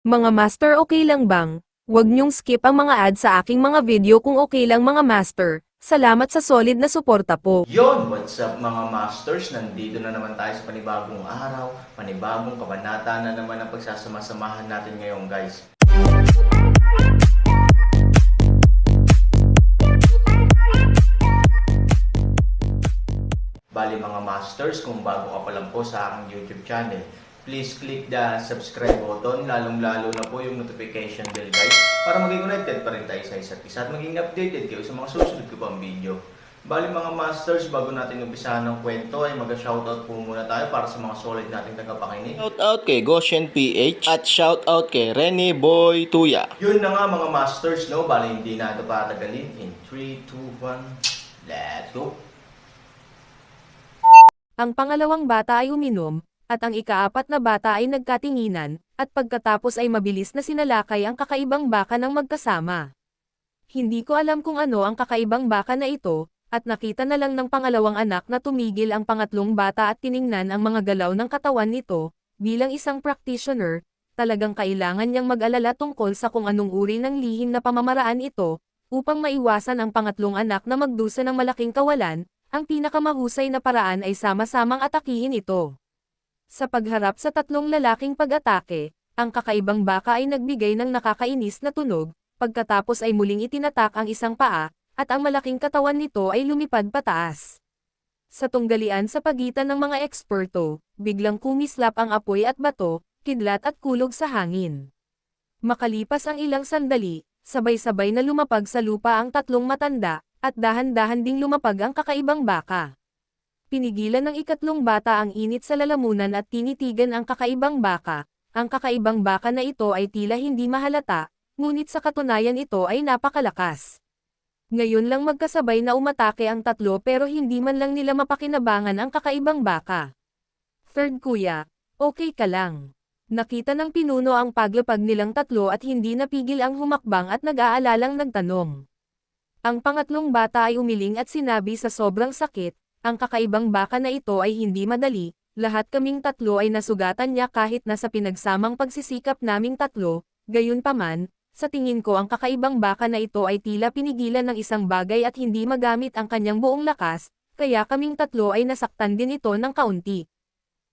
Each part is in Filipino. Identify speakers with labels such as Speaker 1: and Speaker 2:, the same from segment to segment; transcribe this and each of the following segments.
Speaker 1: Mga master, okay lang bang? Huwag niyong skip ang mga ads sa aking mga video kung okay lang mga master. Salamat sa solid na suporta po.
Speaker 2: Yon, what's up mga masters? Nandito na naman tayo sa panibagong araw, panibagong kabanata na naman ang pagsasama-samahan natin ngayon guys. Bali mga masters, kung bago ka pa lang po sa aking YouTube channel, please click the subscribe button, lalong-lalo na po yung notification bell guys, para maging connected pa rin tayo sa isa't isa at maging updated kayo sa mga susunod ko pang video. Bali mga masters, bago natin umpisahan ng kwento ay mag-shoutout po muna tayo para sa mga solid nating tagapakinig.
Speaker 3: Shoutout kay Goshen PH at shoutout kay Rene Boy Tuya.
Speaker 2: Yun na nga mga masters, no? Bali hindi na ito patagalin. In 3, 2, 1, let's go!
Speaker 1: Ang pangalawang bata ay uminom, at ang ikaapat na bata ay nagkatinginan, at pagkatapos ay mabilis na sinalakay ang kakaibang baka ng magkasama. Hindi ko alam kung ano ang kakaibang baka na ito, at nakita na lang ng pangalawang anak na tumigil ang pangatlong bata at tiningnan ang mga galaw ng katawan nito. Bilang isang practitioner, talagang kailangan niyang mag-alala tungkol sa kung anong uri ng lihim na pamamaraan ito, upang maiwasan ang pangatlong anak na magdusa ng malaking kawalan. Ang pinakamahusay na paraan ay sama-samang atakihin ito. Sa pagharap sa tatlong lalaking pag-atake, ang kakaibang baka ay nagbigay ng nakakainis na tunog, pagkatapos ay muling itinatak ang isang paa, at ang malaking katawan nito ay lumipad pataas. Sa tunggalian sa pagitan ng mga eksperto, biglang kumislap ang apoy at bato, kidlat at kulog sa hangin. Makalipas ang ilang sandali, sabay-sabay na lumapag sa lupa ang tatlong matanda, at dahan-dahan ding lumapag ang kakaibang baka. Pinigilan ng ikatlong bata ang init sa lalamunan at tinitigan ang kakaibang baka. Ang kakaibang baka na ito ay tila hindi mahalata, ngunit sa katunayan ito ay napakalakas. Ngayon lang magkasabay na umatake ang tatlo pero hindi man lang nila mapakinabangan ang kakaibang baka. Third kuya, okay ka lang. Nakita ng pinuno ang paglapag nilang tatlo at hindi napigil ang humakbang at nag-aalalang nagtanong. Ang pangatlong bata ay umiling at sinabi sa sobrang sakit, ang kakaibang baka na ito ay hindi madali, lahat kaming tatlo ay nasugatan niya kahit na sa pinagsamang pagsisikap naming tatlo, gayunpaman, sa tingin ko ang kakaibang baka na ito ay tila pinigilan ng isang bagay at hindi magamit ang kanyang buong lakas, kaya kaming tatlo ay nasaktan din ito ng kaunti.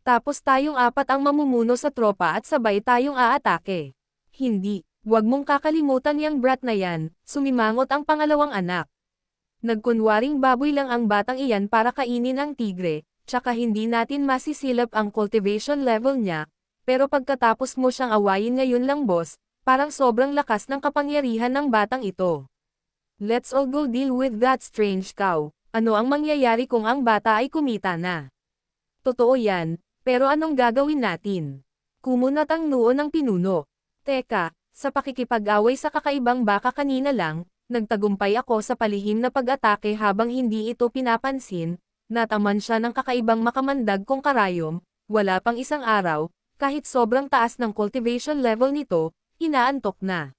Speaker 1: Tapos tayong apat ang mamumuno sa tropa at sabay tayong aatake. Hindi. Huwag mong kakalimutan yang brat na yan, sumimangot ang pangalawang anak. Nagkunwaring baboy lang ang batang iyan para kainin ang tigre, tsaka hindi natin masisilap ang cultivation level niya, pero pagkatapos mo siyang awayin ngayon lang boss, parang sobrang lakas ng kapangyarihan ng batang ito. Let's all go deal with that strange cow. Ano ang mangyayari kung ang bata ay kumita na? Totoo yan, pero anong gagawin natin? Kumunat ang noo ng pinuno. Teka, sa pakikipag-away sa kakaibang baka kanina lang, nagtagumpay ako sa palihim na pag-atake habang hindi ito pinapansin, nataman siya ng kakaibang makamandag kong karayom, wala pang isang araw, kahit sobrang taas ng cultivation level nito, inaantok na.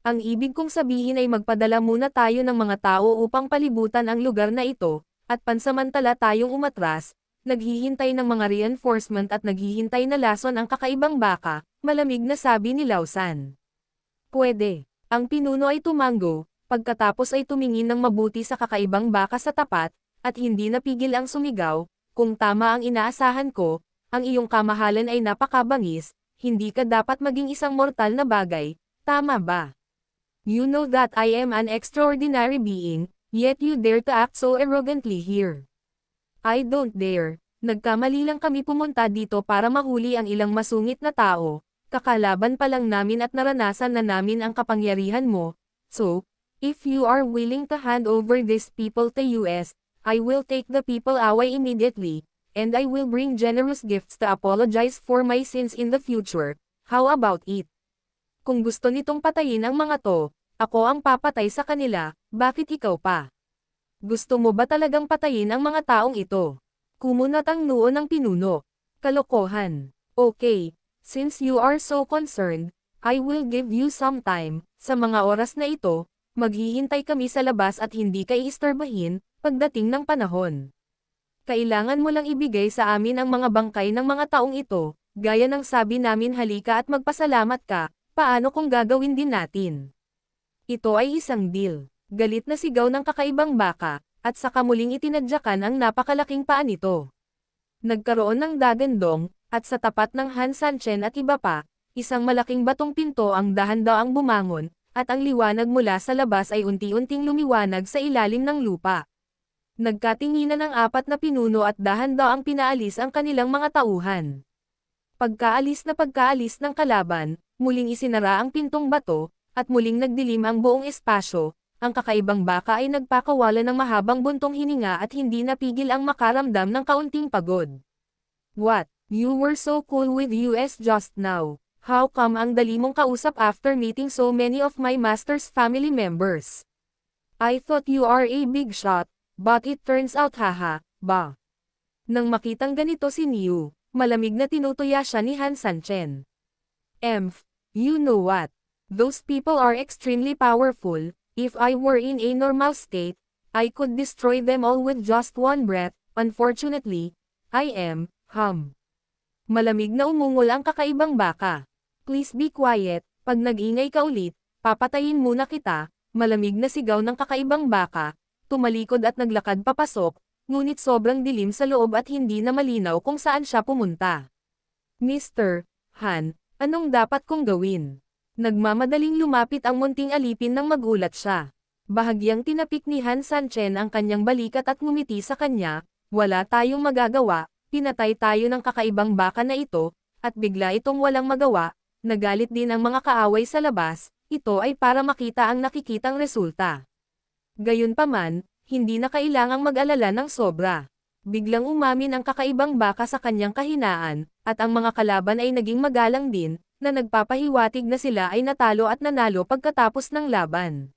Speaker 1: Ang ibig kong sabihin ay magpadala muna tayo ng mga tao upang palibutan ang lugar na ito, at pansamantala tayong umatras, naghihintay ng mga reinforcement at naghihintay na lason ang kakaibang baka, malamig na sabi ni Lausan. Pwede. Ang pinuno ay tumango, pagkatapos ay tumingin ng mabuti sa kakaibang baka sa tapat, at hindi napigil ang sumigaw, kung tama ang inaasahan ko, ang iyong kamahalan ay napakabangis, hindi ka dapat maging isang mortal na bagay, tama ba? You know that I am an extraordinary being, yet you dare to act so arrogantly here. I don't dare. Nagkamali lang kami pumunta dito para mahuli ang ilang masungit na tao. Kakalaban pa lang namin at naranasan na namin ang kapangyarihan mo, so, if you are willing to hand over these people to US, I will take the people away immediately, and I will bring generous gifts to apologize for my sins in the future. How about it? Kung gusto nitong patayin ang mga to, ako ang papatay sa kanila, bakit ikaw pa? Gusto mo ba talagang patayin ang mga taong ito? Kumunat ang noo ng pinuno. Kalokohan. Okay. Since you are so concerned, I will give you some time. Sa mga oras na ito, maghihintay kami sa labas at hindi ka iistorbahin, pagdating ng panahon. Kailangan mo lang ibigay sa amin ang mga bangkay ng mga taong ito, Gaya ng sabi namin halika at magpasalamat ka, paano kung gagawin din natin? Ito ay isang deal. Galit na sigaw ng kakaibang baka, at saka muling itinadyakan ang napakalaking paa nito. Nagkaroon ng dagandong, at sa tapat ng Han Sanchen at iba pa, isang malaking batong pinto ang dahan-daang bumangon, at ang liwanag mula sa labas ay unti-unting lumiwanag sa ilalim ng lupa. Nagkatinginan ang apat na pinuno at dahan-daang pinaalis ang kanilang mga tauhan. Pagkaalis ng kalaban, muling isinara ang pintong bato, at muling nagdilim ang buong espasyo. Ang kakaibang baka ay nagpakawala ng mahabang buntong hininga at hindi napigil ang makaramdam ng kaunting pagod. What? You were so cool with us just now. How come ang dali mong kausap after meeting so many of my master's family members? I thought you are a big shot, but it turns out haha, ba? Nang makitang ganito si Niu, malamig na tinutuya siya ni Han Sanchen. You know what? Those people are extremely powerful. If I were in a normal state, I could destroy them all with just one breath. Unfortunately, I am, Malamig na umungol ang kakaibang baka. Please be quiet, pag nag-ingay ka ulit, papatayin muna kita, malamig na sigaw ng kakaibang baka, tumalikod at naglakad papasok, ngunit sobrang dilim sa loob at hindi na malinaw kung saan siya pumunta. Mr. Han, anong dapat kong gawin? Nagmamadaling lumapit ang munting alipin nang magulat siya. Bahagyang tinapik ni Han Sanchen ang kanyang balikat at ngumiti sa kanya, wala tayong magagawa, pinatay tayo ng kakaibang baka na ito, at bigla itong walang magawa, nagalit din ang mga kaaway sa labas, ito ay para makita ang nakikitang resulta. Gayunpaman, hindi na kailangang mag-alala ng sobra. Biglang umamin ang kakaibang baka sa kanyang kahinaan, at ang mga kalaban ay naging magalang din, na nagpapahiwatig na sila ay natalo at nanalo pagkatapos ng laban.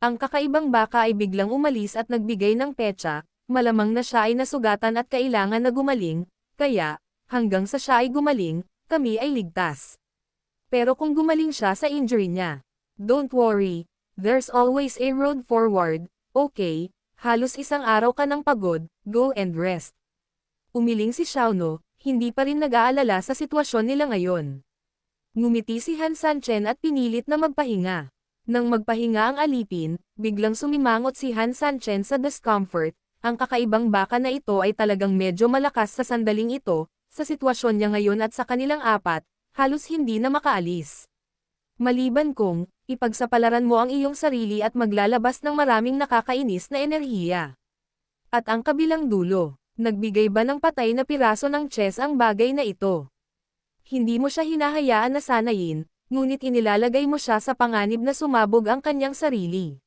Speaker 1: Ang kakaibang baka ay biglang umalis at nagbigay ng petsa, malamang na siya ay nasugatan at kailangan na gumaling, kaya, hanggang sa siya ay gumaling, kami ay ligtas. Pero kung gumaling siya sa injury niya, don't worry, there's always a road forward, okay, halos isang araw ka ng pagod, go and rest. Umiling si Xiaono, hindi pa rin nag-aalala sa sitwasyon nila ngayon. Ngumiti si Han Sanchen at pinilit na magpahinga. Nang magpahinga ang alipin, biglang sumimangot si Han Sanchen sa discomfort. Ang kakaibang baka na ito ay talagang medyo malakas sa sandaling ito, sa sitwasyon niya ngayon at sa kanilang apat, halos hindi na makaalis. Maliban kung, ipagsapalaran mo ang iyong sarili at maglalabas ng maraming nakakainis na enerhiya. At ang kabilang dulo, nagbigay ba ng patay na piraso ng chess ang bagay na ito? Hindi mo siya hinahayaan na sanayin, ngunit inilalagay mo siya sa panganib na sumabog ang kanyang sarili.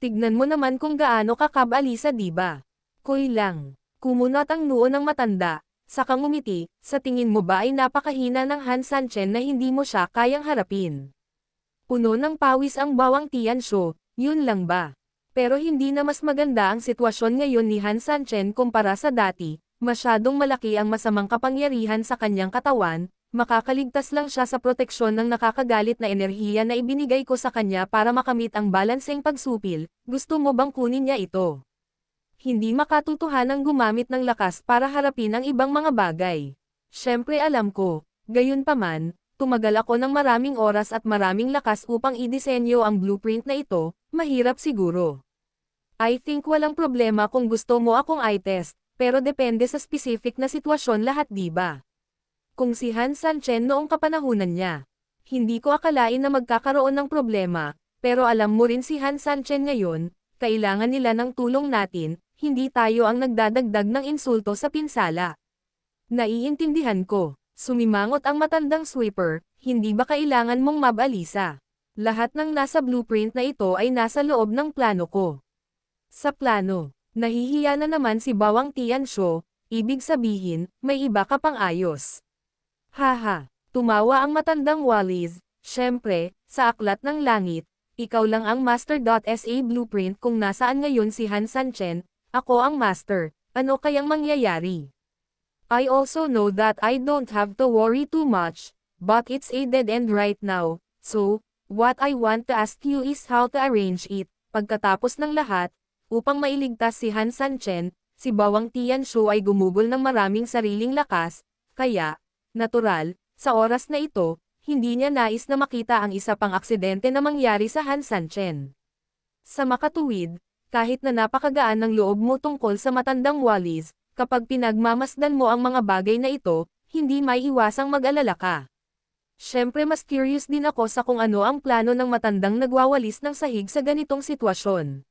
Speaker 1: Tignan mo naman kung gaano kakabalisa diba? Koy lang. Kumunot ang noo ng matanda, saka ngumiti, sa tingin mo ba ay napakahina ng Han Sanchen na hindi mo siya kayang harapin? Puno ng pawis ang bawang Tianshu, yun lang ba? Pero hindi na mas maganda ang sitwasyon ngayon ni Han Sanchen kumpara sa dati, masyadong malaki ang masamang kapangyarihan sa kanyang katawan. Makakaligtas lang siya sa proteksyon ng nakakagalit na enerhiya na ibinigay ko sa kanya para makamit ang balanseng pagsupil, gusto mo bang kunin niya ito? Hindi makatutuhanang gumamit ng lakas para harapin ang ibang mga bagay. Siyempre alam ko, gayunpaman, tumagal ako ng maraming oras at maraming lakas upang idisenyo ang blueprint na ito, mahirap siguro. I think walang problema kung gusto mo akong i-test, pero depende sa specific na sitwasyon lahat diba? Kung si Han Sanchen noong kapanahunan niya. Hindi ko akalain na magkakaroon ng problema, pero alam mo rin si Han Sanchen ngayon, kailangan nila ng tulong natin, hindi tayo ang nagdadagdag ng insulto sa pinsala. Naiintindihan ko, sumimangot ang matandang sweeper, hindi ba kailangan mong mabalisa? Lahat ng nasa blueprint na ito ay nasa loob ng plano ko. Sa plano, nahihiya na naman si Bawang Tianshu, ibig sabihin, may iba ka pang ayos. Haha, tumawa ang matandang Wallis, syempre, sa aklat ng langit, ikaw lang ang master.sa blueprint kung nasaan ngayon si Han Sanchen, ako ang master, ano kayang mangyayari? I also know that I don't have to worry too much, but it's a dead end right now, so, what I want to ask you is how to arrange it. Pagkatapos ng lahat, upang mailigtas si Han Sanchen, si Bawang Tianshu ay gumugol ng maraming sariling lakas, kaya, Natural, sa oras na ito, hindi niya nais na makita ang isa pang aksidente na mangyari sa Han Sanchen. Sa makatuwid, kahit na napakagaan ng loob mo tungkol sa matandang walis, kapag pinagmamasdan mo ang mga bagay na ito, hindi may iwasang mag-alala ka. Siyempre mas curious din ako sa kung ano ang plano ng matandang nagwawalis ng sahig sa ganitong sitwasyon.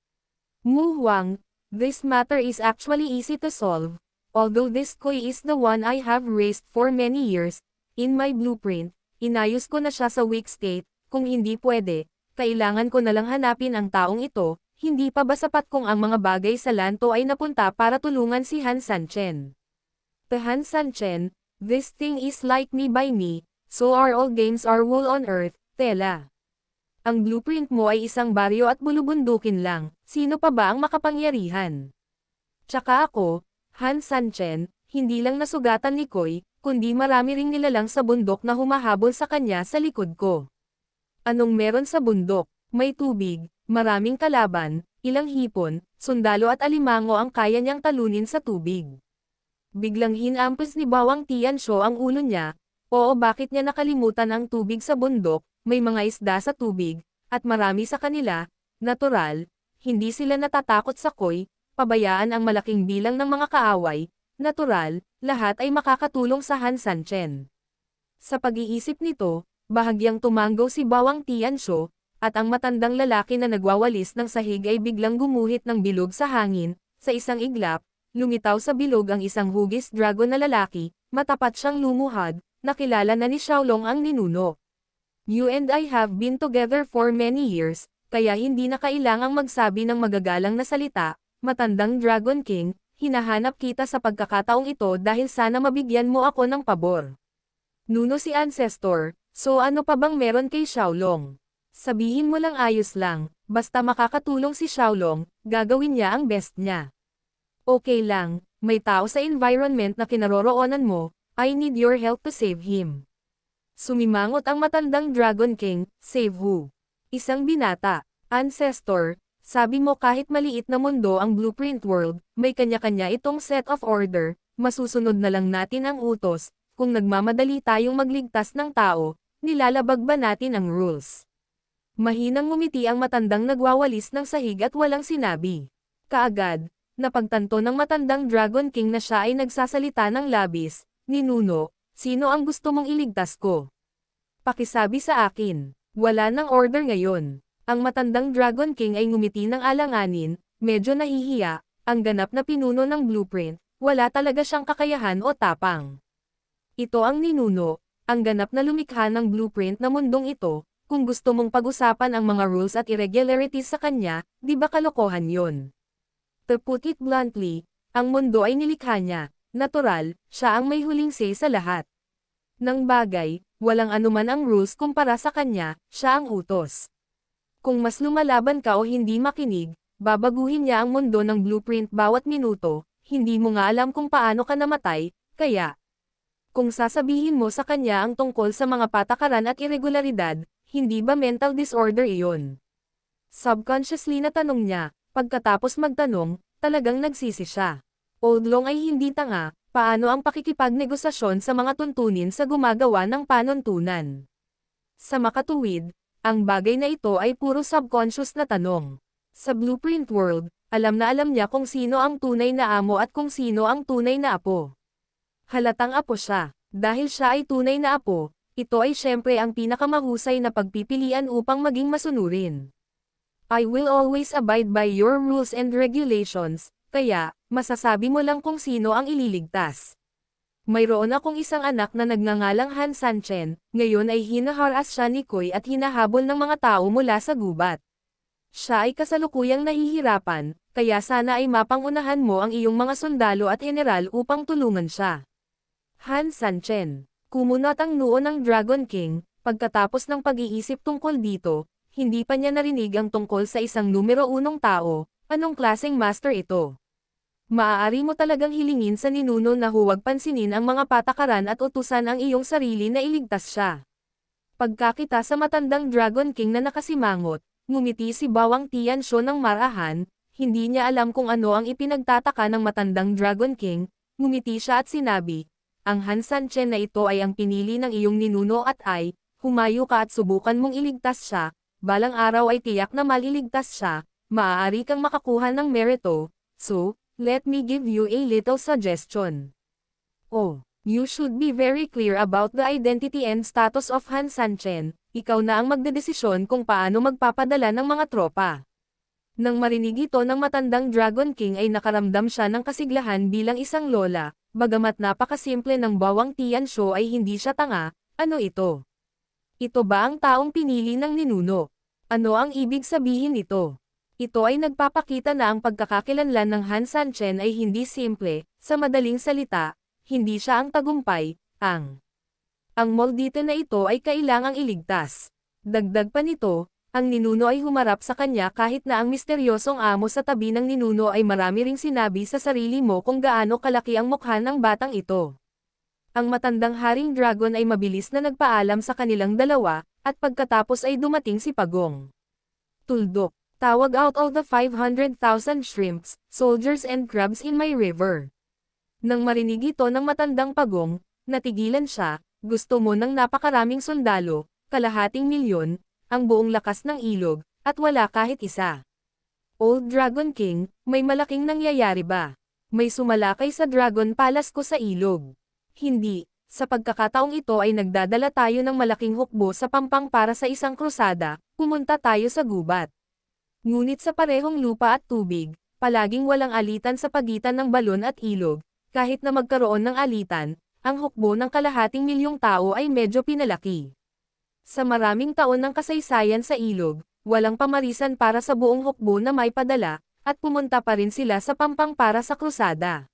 Speaker 1: Mu Huang, this matter is actually easy to solve, although this koi is the one I have raised for many years. In my blueprint, inayos ko na siya sa weak state, kung hindi pwede, kailangan ko na lang hanapin ang taong ito, hindi pa ba sapat kung ang mga bagay sa lanto ay napunta para tulungan si Han Sanchen. The Han Sanchen, this thing is like me by me, so are all games are wool on earth, tela. Ang blueprint mo ay isang baryo at bulubundukin lang, sino pa ba ang makapangyarihan? Tsaka ako, Han Sanchen, hindi lang nasugatan ni Koi, kundi marami ring nilalang sa bundok na humahabol sa kanya sa likod ko. Anong meron sa bundok? May tubig, maraming kalaban, ilang hipon, sundalo at alimango ang kaya niyang talunin sa tubig. Biglang hinampos ni Bawang Tianshu ang ulo niya. Oo, bakit niya nakalimutan ang tubig sa bundok, may mga isda sa tubig, at marami sa kanila, natural, hindi sila natatakot sa Koi, pabayaan ang malaking bilang ng mga kaaway, natural, lahat ay makakatulong sa Han Sanchen. Sa pag-iisip nito, bahagyang tumanggo si Bawang Tianshu, at ang matandang lalaki na nagwawalis ng sahig ay biglang gumuhit ng bilog sa hangin, sa isang iglap, lumitaw sa bilog ang isang hugis dragon na lalaki, matapat siyang lumuhad, nakilala na ni Xiaolong ang ninuno. You and I have been together for many years, kaya hindi na kailangang magsabi ng magagalang na salita, matandang Dragon King, hinahanap kita sa pagkakataong ito dahil sana mabigyan mo ako ng pabor. Nuno si Ancestor, so ano pa bang meron kay Xiaolong? Sabihin mo lang ayos lang, basta makakatulong si Xiaolong, gagawin niya ang best niya. Okay lang, may tao sa environment na kinaroroonan mo, I need your help to save him. Sumimangot ang matandang Dragon King, save who? Isang binata, Ancestor, sabi mo kahit maliit na mundo ang blueprint world, may kanya-kanya itong set of order, masusunod na lang natin ang utos, kung nagmamadali tayong magligtas ng tao, nilalabag ba natin ang rules? Mahinang ngumiti ang matandang nagwawalis ng sahig at walang sinabi. Kaagad, napagtanto ng matandang Dragon King na siya ay nagsasalita ng labis. Ninuno, sino ang gusto mong iligtas ko? Pakisabi sa akin, wala nang order ngayon. Ang matandang Dragon King ay ngumiti ng alanganin, medyo nahihiya, ang ganap na pinuno ng blueprint, wala talaga siyang kakayahan o tapang. Ito ang ninuno, ang ganap na lumikha ng blueprint na mundong ito, kung gusto mong pag-usapan ang mga rules at irregularities sa kanya, di ba kalokohan yon? To put it bluntly, ang mundo ay nilikha niya. Natural, siya ang may huling say sa lahat. Nang bagay, walang anuman ang rules kumpara sa kanya, siya ang utos. Kung mas lumalaban ka o hindi makinig, babaguhin niya ang mundo ng blueprint bawat minuto, hindi mo nga alam kung paano ka namatay, kaya. Kung sasabihin mo sa kanya ang tungkol sa mga patakaran at irregularidad, hindi ba mental disorder iyon? Subconsciously na tanong niya, pagkatapos magtanong, talagang nagsisi siya. Oldlong ay hindi tanga, paano ang pakikipagnegosasyon sa mga tuntunin sa gumagawa ng panuntunan? Sa makatuwid, ang bagay na ito ay puro subconscious na tanong. Sa blueprint world, alam na alam niya kung sino ang tunay na amo at kung sino ang tunay na apo. Halatang apo siya, dahil siya ay tunay na apo, ito ay syempre ang pinakamahusay na pagpipilian upang maging masunurin. I will always abide by your rules and regulations, kaya, masasabi mo lang kung sino ang ililigtas. Mayroon akong isang anak na nagngangalang Han Sanchen, ngayon ay hinaharas siya ni Koi at hinahabol ng mga tao mula sa gubat. Siya ay kasalukuyang nahihirapan, kaya sana ay mapangunahan mo ang iyong mga sundalo at general upang tulungan siya. Han Sanchen, kumunot ang noo ng Dragon King, pagkatapos ng pag-iisip tungkol dito, hindi pa niya narinig ang tungkol sa isang numero 1 tao. Anong klaseng master ito? Maaari mo talagang hilingin sa ninuno na huwag pansinin ang mga patakaran at utusan ang iyong sarili na iligtas siya. Pagkakita sa matandang Dragon King na nakasimangot, ngumiti si Bawang Tianshu ng marahan, hindi niya alam kung ano ang ipinagtataka ng matandang Dragon King, ngumiti siya at sinabi, ang Han Sanchen na ito ay ang pinili ng iyong ninuno at humayo ka at subukan mong iligtas siya, balang araw ay tiyak na maliligtas siya, maaari kang makakuha ng merito, so, let me give you a little suggestion. Oh, you should be very clear about the identity and status of Han Sanchen, ikaw na ang magdedesisyon kung paano magpapadala ng mga tropa. Nang marinig ito ng matandang Dragon King ay nakaramdam siya ng kasiglahan bilang isang lola, bagamat napakasimple ng bawang Tianshu ay hindi siya tanga, ano ito? Ito ba ang taong pinili ng ninuno? Ano ang ibig sabihin nito? Ito ay nagpapakita na ang pagkakakilanlan ng Han Sanchen ay hindi simple, sa madaling salita, hindi siya ang tagumpay, ang moldito na ito ay kailangang iligtas. Dagdag pa nito, ang ninuno ay humarap sa kanya kahit na ang misteryosong amo sa tabi ng ninuno ay marami ring sinabi sa sarili mo kung gaano kalaki ang mukha ng batang ito. Ang matandang Haring Dragon ay mabilis na nagpaalam sa kanilang dalawa, at pagkatapos ay dumating si Pagong. Tuldok, tawag out all the 500,000 shrimps, soldiers and crabs in my river. Nang marinig ito ng matandang Pagong, natigilan siya, gusto mo ng napakaraming sundalo, kalahating milyon, ang buong lakas ng ilog, at wala kahit isa. Old Dragon King, may malaking nangyayari ba? May sumalakay sa Dragon Palace ko sa ilog. Hindi, sa pagkakataong ito ay nagdadala tayo ng malaking hukbo sa pampang para sa isang krusada, pumunta tayo sa gubat. Ngunit sa parehong lupa at tubig, palaging walang alitan sa pagitan ng balon at ilog, kahit na magkaroon ng alitan, ang hukbo ng kalahating milyong tao ay medyo pinalaki. Sa maraming taon ng kasaysayan sa ilog, walang pamarisan para sa buong hukbo na may padala, at pumunta pa rin sila sa pampang para sa krusada.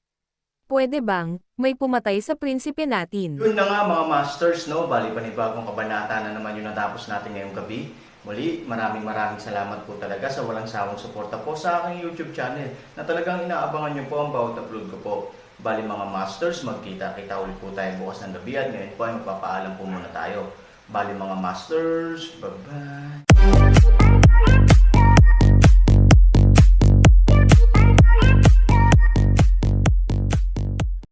Speaker 1: Pwede bang, may pumatay sa prinsipe natin?
Speaker 2: Yun na nga mga masters, no? Bali panibagong kabanata na naman yung natapos natin ngayong gabi. Muli, maraming salamat po talaga sa walang sawang suporta po sa aking YouTube channel na talagang inaabangan nyo po ang bawat upload ko po. Bali mga masters, magkita-kita ulit po tayo bukas ng gabi at ngayon po ay magpapaalam po muna tayo. Bali mga masters, bye-bye!